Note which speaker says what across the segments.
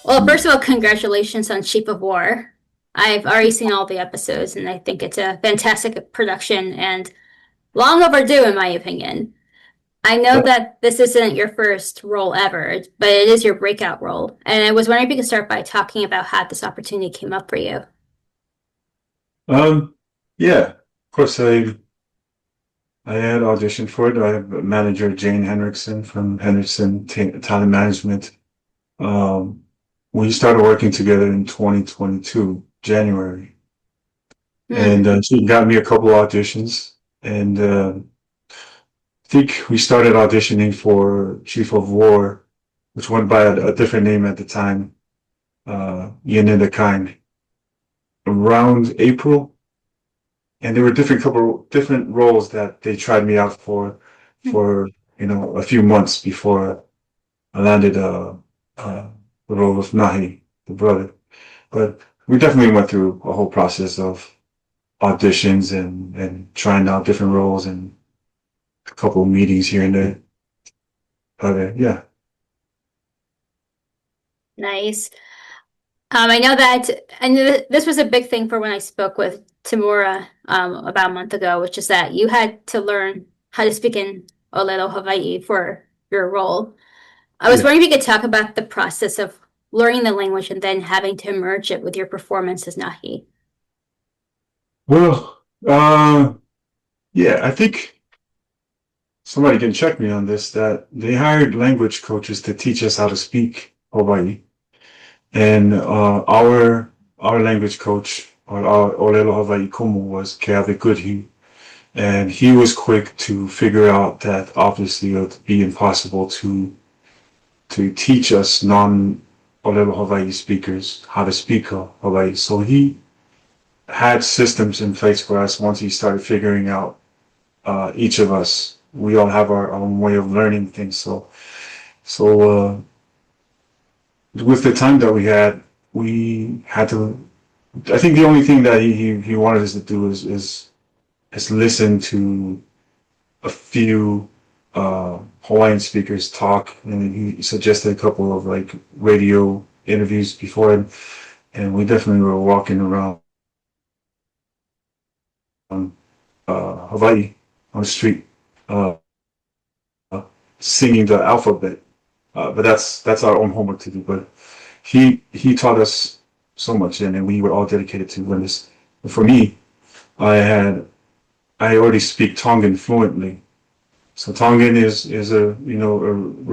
Speaker 1: Well, first of all, congratulations on Shape of War. I've already seen all the episodes, and I think it's a fantastic production and long overdue, in my opinion. I know that this isn't your first role ever, but it is your breakout role. And I was wondering if you could start by talking about how this opportunity came up for you.
Speaker 2: Um, yeah, of course I had auditioned for it. I have manager Jane Henriksen from Henriksen Talent Management. Um, we started working together in 2022, January, and
Speaker 1: Hmm.
Speaker 2: she got me a couple auditions, and I think we started auditioning for Chief of War, which went by a different name at the time, Yin and the Kind, around April. And there were different roles that they tried me out for a few months before I landed the role of Nāhi, the brother. But we definitely went through a whole process of auditions and trying out different roles and a couple of meetings here and there. But yeah.
Speaker 1: Nice. I know that, and this was a big thing for when I spoke with Tamura about a month ago, which is that you had to learn how to speak in ʻŌlelo Hawaii for your role. I was
Speaker 2: Yeah.
Speaker 1: wondering if you could talk about the process of learning the language and then having to merge it with your performance as Nāhi.
Speaker 2: Well, yeah, I think somebody can check me on this, that they hired language coaches to teach us how to speak Hawaii. And our language coach, or our ʻŌlelo Hawaii kumu, was Keawe Goodhue. And he was quick to figure out that obviously it would be impossible to teach us non-ʻŌlelo Hawaii speakers how to speak Hawaii. So he had systems in place for us once he started figuring out each of us. We all have our own way of learning things. So with the time that we had to. I think the only thing that he wanted us to do is listen to a few Hawaiian speakers talk, and he suggested a couple of like radio interviews before, and we definitely were walking around Hawaii on the street, uh, singing the alphabet. But that's our own homework to do. But he taught us so much, and we were all dedicated to learn this. For me, I had I already speak Tongan fluently. So Tongan is a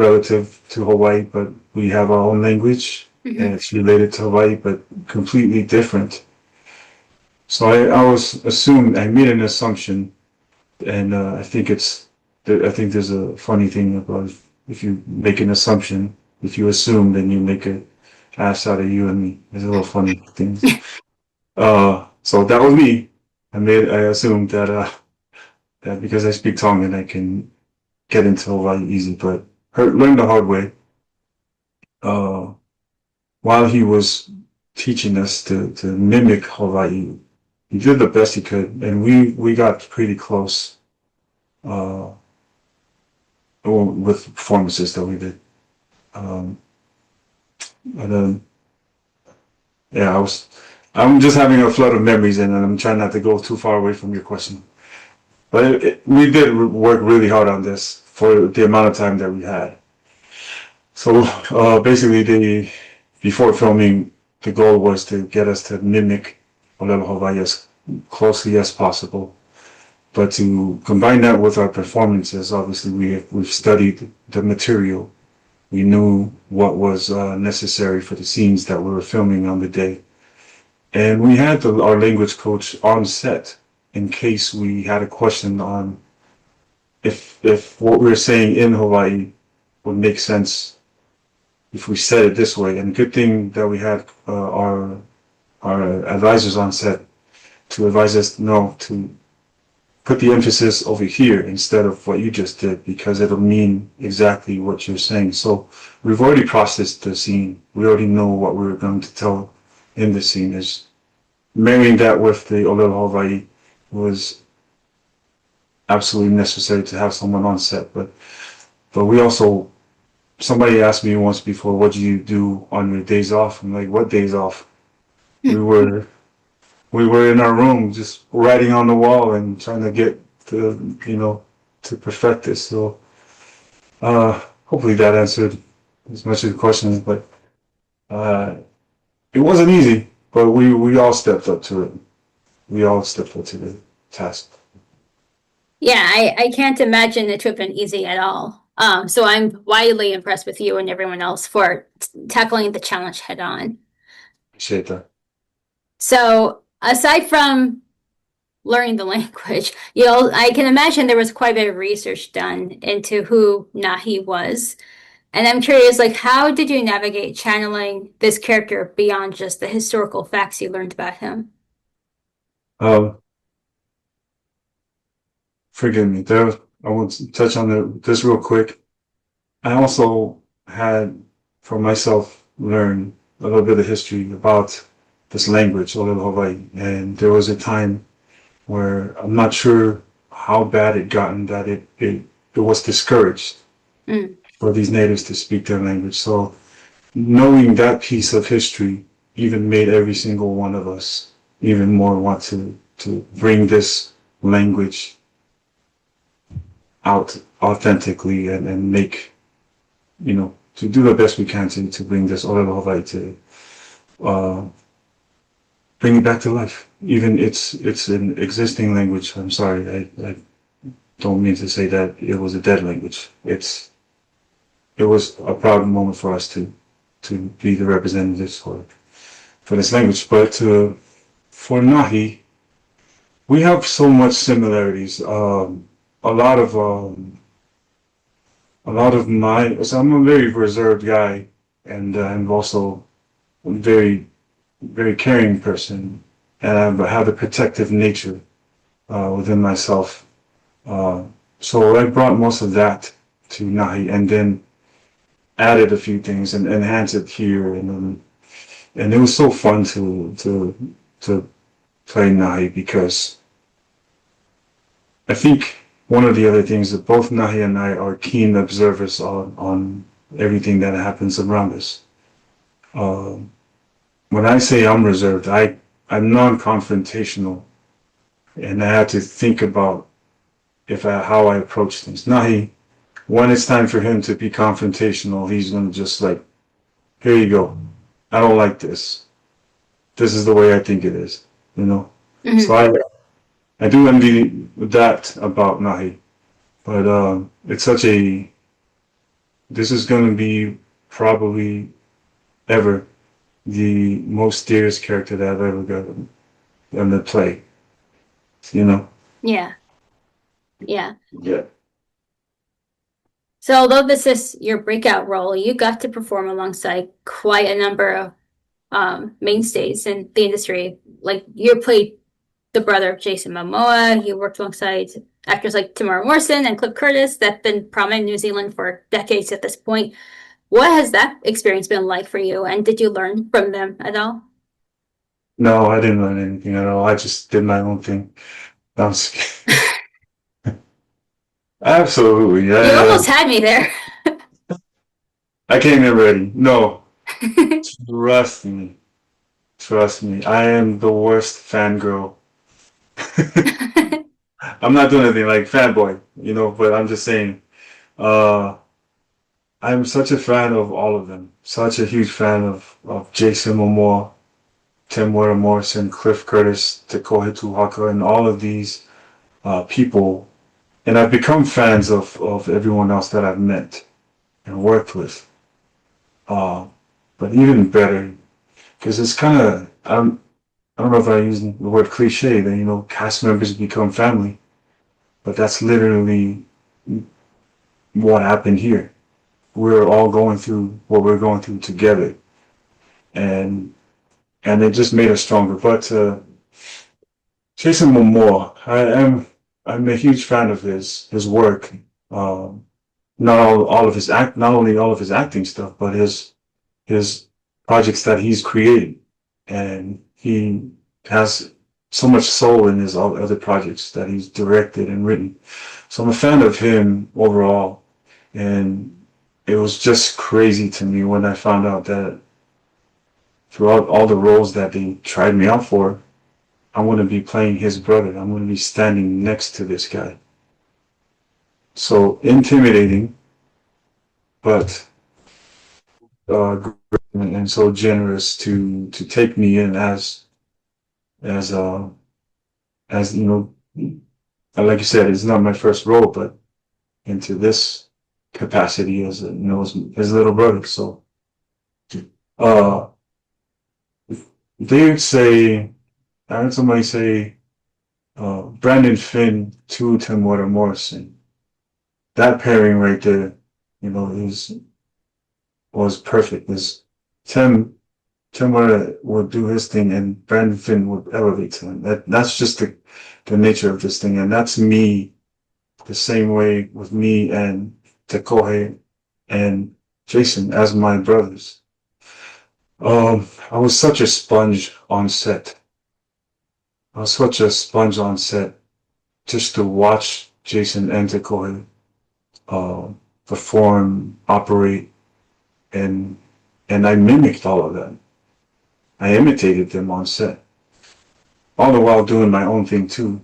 Speaker 2: relative to Hawaii, but we have our own language, and
Speaker 1: Hmm.
Speaker 2: it's related to Hawaii, but completely different. So I was assumed I made an assumption, and I think there's a funny thing about if you make an assumption, if you assume, then you make an ass out of you and me. There's a little funny things. So that was me. I assumed that because I speak Tongan, I can get into Hawaii easy, but learned the hard way. Uh, while he was teaching us to mimic Hawaii, he did the best he could, and we got pretty close uh, with the performances that we did. Um, and then, yeah, I'm just having a flood of memories, and I'm trying not to go too far away from your question. But we did work really hard on this for the amount of time that we had. So basically, before filming, the goal was to get us to mimic ʻŌlelo Hawaii as closely as possible. But to combine that with our performances, obviously we've studied the material. We knew what was necessary for the scenes that we were filming on the day, and we had our language coach on set in case we had a question on if what we were saying in Hawaii would make sense if we said it this way. And good thing that we had our advisors on set to advise us no to put the emphasis over here instead of what you just did, because it'll mean exactly what you're saying. So we've already processed the scene. We already know what we're going to tell in the scene. Is marrying that with the ʻŌlelo Hawaii was absolutely necessary to have someone on set, but we also somebody asked me once before, what do you do on your days off? I'm like, what days off? We were in our room just writing on the wall and trying to get to, to perfect this. So, hopefully that answered as much of the questions, but, it wasn't easy, but we all stepped up to it. We all stepped up to the task.
Speaker 1: Yeah, I can't imagine it to have been easy at all. So I'm widely impressed with you and everyone else for tackling the challenge head on.
Speaker 2: Appreciate that.
Speaker 1: So aside from learning the language, I can imagine there was quite a bit of research done into who Nāhi was. And I'm curious, like, how did you navigate channeling this character beyond just the historical facts you learned about him?
Speaker 2: Um, Forgive me. I want to touch on this real quick. I also had, for myself, learned a little bit of history about this language, ʻŌlelo Hawaii. And there was a time where I'm not sure how bad it gotten that it was discouraged for these natives to speak their language. So knowing that piece of history even made every single one of us even more want to bring this language out authentically and make, to do the best we can to bring this ʻŌlelo Hawaii to bring it back to life. Even it's an existing language. I'm sorry, I don't mean to say that it was a dead language. It was a proud moment for us to be the representatives for this language. But for Nāhi, we have so much similarities. A lot of so I'm a very reserved guy, and I'm also a very, very caring person, and I have a protective nature within myself. So I brought most of that to Nāhi, and then added a few things and enhanced it here, and it was so fun to play Nāhi, because I think one of the other things that both Nāhi and I are keen observers on everything that happens around us. When I say I'm reserved, I'm non-confrontational, and I had to think about how I approach things. Nāhi, when it's time for him to be confrontational, he's gonna just like, here you go. I don't like this. This is the way I think it is, Mm-hmm. So I do envy that about Nāhi, but it's this is going to be probably ever the most dearest character that I've ever got in the play,
Speaker 1: Yeah.
Speaker 2: Yeah.
Speaker 1: So although this is your breakout role, you got to perform alongside quite a number of mainstays in the industry. Like, you played the brother of Jason Momoa. You worked alongside actors like Temuera Morrison and Cliff Curtis that've been prominent in New Zealand for decades at this point. What has that experience been like for you, and did you learn from them at all?
Speaker 2: No, I didn't learn anything at all. I just did my own thing. Absolutely.
Speaker 1: You almost had me there.
Speaker 2: I came in ready. No. Trust me. I am the worst fangirl. I'm not doing anything like fanboy, but I'm just saying, I'm such a fan of all of them. Such a huge fan of Jason Momoa, Temuera Morrison, Cliff Curtis, Tekohe Tuhaka, and all of these people. And I've become fans of everyone else that I've met and worked with. But even better, because it's kind of, I don't know if I use the word cliche, that, cast members become family. But that's literally what happened here. We're all going through what we're going through together. And it just made us stronger. But Jason Momoa, I'm a huge fan of his work. Not only all of his acting stuff, but his projects that he's created. And he has so much soul in his other projects that he's directed and written. So I'm a fan of him overall. And it was just crazy to me when I found out that throughout all the roles that they tried me out for, I'm going to be playing his brother. I'm going to be standing next to this guy. So intimidating, but and so generous to take me in as you know, like you said, it's not my first role, but into this capacity as his little brother. So uh they would say, I heard somebody say, Brandon Finn to Temuera Morrison. That pairing right there, was perfect. Because Temuera would do his thing and Brandon Finn would elevate to him. That's just the nature of this thing. And that's me the same way with me and Tekohe and Jason as my brothers. I was such a sponge on set. Just to watch Jason and Tekohe perform, operate, and I mimicked all of that. I imitated them on set, all the while doing my own thing too.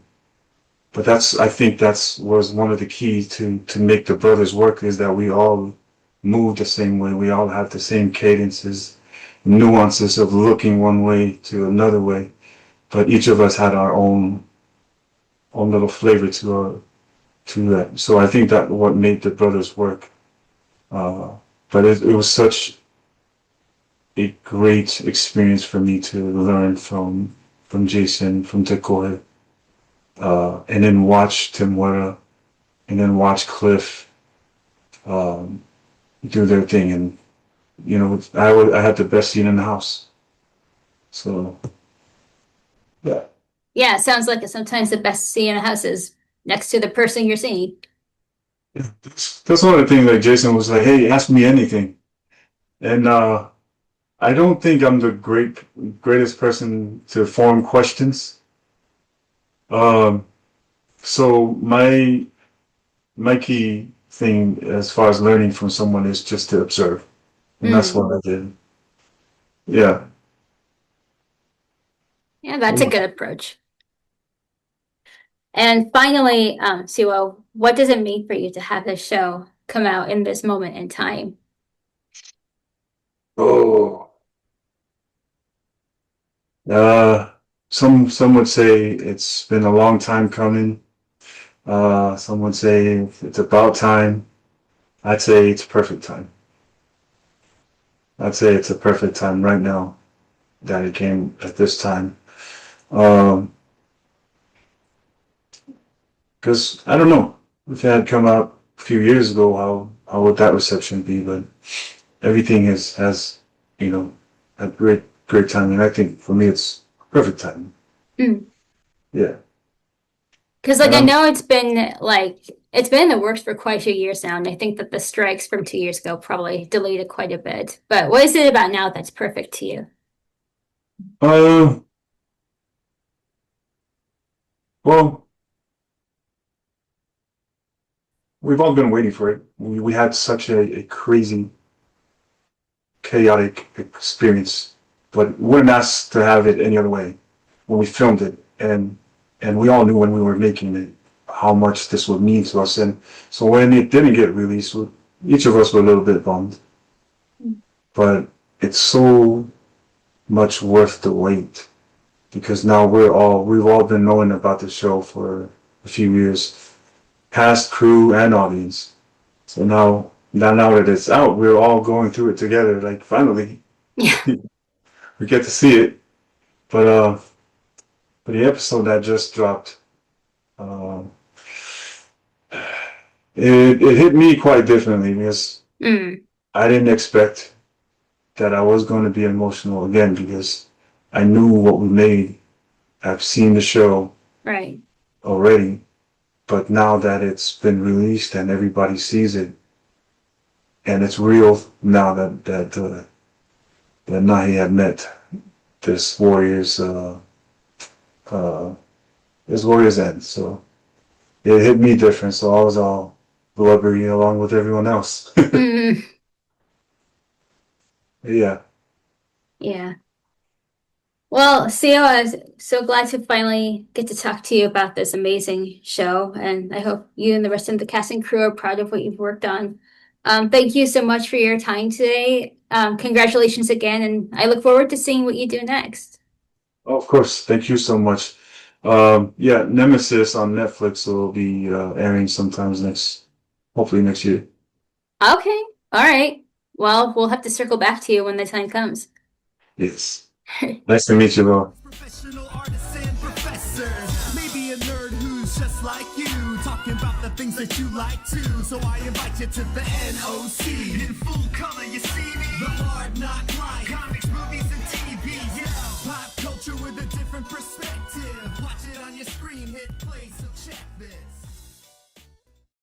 Speaker 2: But I think was one of the keys to make the brothers work, is that we all move the same way. We all have the same cadences, nuances of looking one way to another way, but each of us had our own little flavor to that. So I think that what made the brothers work. But it was such a great experience for me to learn from Jason, from Tekohe, and then watch Temuera, and then watch Cliff do their thing. And I had the best scene in the house. So yeah.
Speaker 1: Yeah, it sounds like sometimes the best scene in a house is next to the person you're seeing.
Speaker 2: Yeah, that's one of the things. Like Jason was like, "Hey, ask me anything," and I don't think I'm the greatest person to form questions. So my key thing as far as learning from someone is just to observe, and that's what I did. Yeah.
Speaker 1: Yeah, that's a good approach. And finally, Siua, what does it mean for you to have this show come out in this moment in time?
Speaker 2: Oh. Some would say it's been a long time coming. Some would say it's about time. I'd say it's perfect time. I'd say it's a perfect time right now that it came at this time. Because I don't know if it had come out a few years ago, how would that reception be? But everything has had great timing. I think for me it's perfect timing. Yeah.
Speaker 1: Because I know it's been in the works for quite a few years now, and I think that the strikes from 2 years ago probably delayed it quite a bit. But what is it about now that's perfect to you?
Speaker 2: Well, we've all been waiting for it. We had such a crazy, chaotic experience, but we weren't asked to have it any other way when we filmed it, and we all knew when we were making it how much this would mean to us. And so when it didn't get released, each of us were a little bit bummed, but it's so much worth the wait, because now we've all been knowing about the show for a few years, cast, crew, and audience. So now that it's out, we're all going through it together. Like finally,
Speaker 1: Yeah.
Speaker 2: we get to see it. But the episode that just dropped, it hit me quite differently, because I didn't expect that I was going to be emotional again, because I knew what we made. I've seen the show already, but now that it's been released and everybody sees it, and it's real now that Nāhi had met this warrior's end. So it hit me different. So I was all blubbery along with everyone else. Yeah.
Speaker 1: Yeah. Well, Siwa, I was so glad to finally get to talk to you about this amazing show, and I hope you and the rest of the cast and crew are proud of what you've worked on. Thank you so much for your time today. Congratulations again, and I look forward to seeing what you do next.
Speaker 2: Oh, of course. Thank you so much. Yeah, Nemesis on Netflix will be airing sometimes hopefully next year.
Speaker 1: Okay, all right. Well, we'll have to circle back to you when the time comes.
Speaker 2: Yes. Nice to meet you, Laura.
Speaker 3: Professional artists and professors. Maybe a nerd who's just like you, talking about the things that you like too. So I invite you to the NOC. In full color, you see me. The hard knock life. Comics, movies, and TV. Yeah. Pop culture with a different perspective. Watch it on your screen, hit play, so check this.